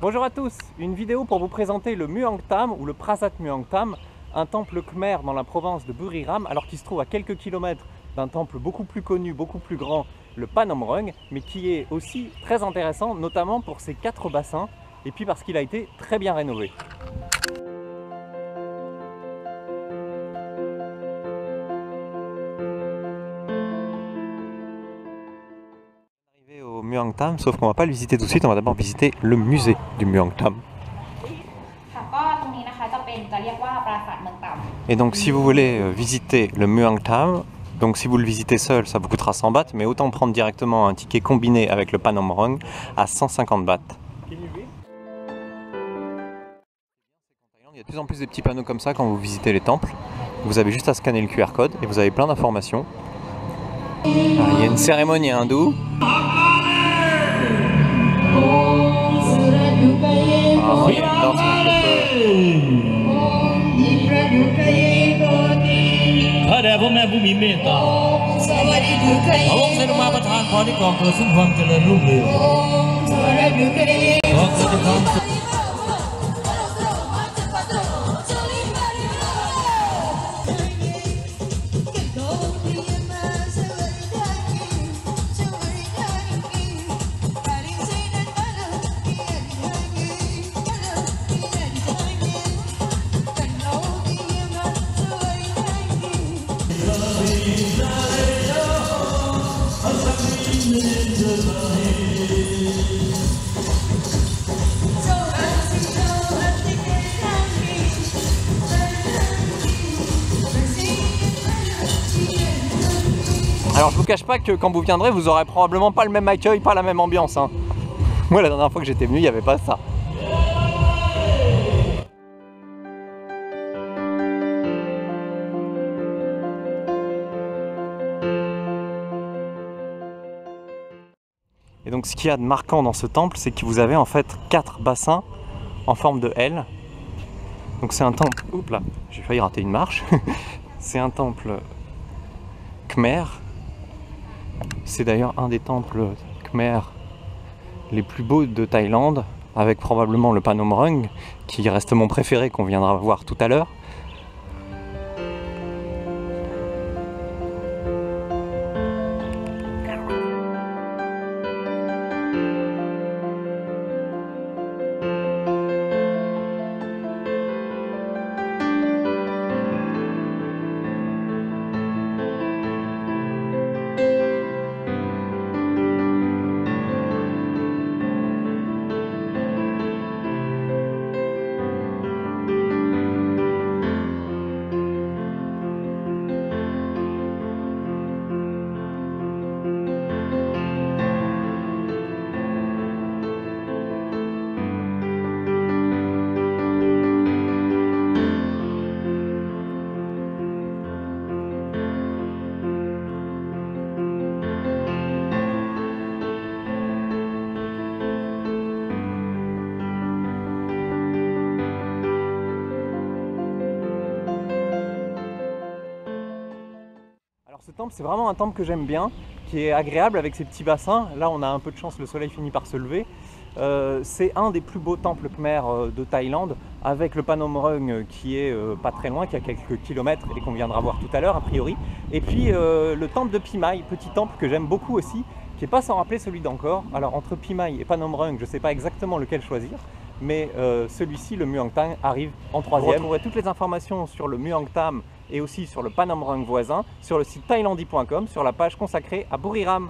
Bonjour à tous, une vidéo pour vous présenter le Muang Tham ou le Prasat Muang Tham, un temple khmer dans la province de Buriram, alors qu'il se trouve à quelques kilomètres d'un temple beaucoup plus connu, beaucoup plus grand, le Panom Rung, mais qui est aussi très intéressant, notamment pour ses 4 bassins, et puis parce qu'il a été très bien rénové. Au Muang Tham, sauf qu'on va pas le visiter tout de suite, on va d'abord visiter le musée du Muang Tham. Et donc si vous voulez visiter le Muang Tham, donc si vous le visitez seul, ça vous coûtera 100 bahts, mais autant prendre directement un ticket combiné avec le Panom Rung à 150 bahts. Il y a de plus en plus de petits panneaux comme ça quand vous visitez les temples. Vous avez juste à scanner le QR code et vous avez plein d'informations. Il y a une cérémonie hindoue. Ah oui, danse avec le feu. Alors je vous cache pas que quand vous viendrez, vous aurez probablement pas le même accueil, pas la même ambiance. Hein. Moi la dernière fois que j'étais venu, il n'y avait pas ça. Et donc ce qu'il y a de marquant dans ce temple, c'est que vous avez en fait 4 bassins en forme de L. Donc c'est un temple... Oups là, j'ai failli rater une marche. C'est un temple khmer. C'est d'ailleurs un des temples khmer les plus beaux de Thaïlande, avec probablement le Panom Rung, qui reste mon préféré, qu'on viendra voir tout à l'heure. Alors ce temple, c'est vraiment un temple que j'aime bien, qui est agréable avec ses petits bassins. Là, on a un peu de chance, le soleil finit par se lever. C'est un des plus beaux temples khmer de Thaïlande, avec le Panom Rung qui est pas très loin, qui a quelques kilomètres et qu'on viendra voir tout à l'heure a priori. Et puis le temple de Phimai, petit temple que j'aime beaucoup aussi, qui n'est pas sans rappeler celui d'Angkor. Alors entre Phimai et Panom Rung, je ne sais pas exactement lequel choisir, mais celui-ci, le Muang Tham, arrive en 3e. Vous retrouverez toutes les informations sur le Muang Tham et aussi sur le Panom Rung voisin sur le site thailandi.com, sur la page consacrée à Buriram.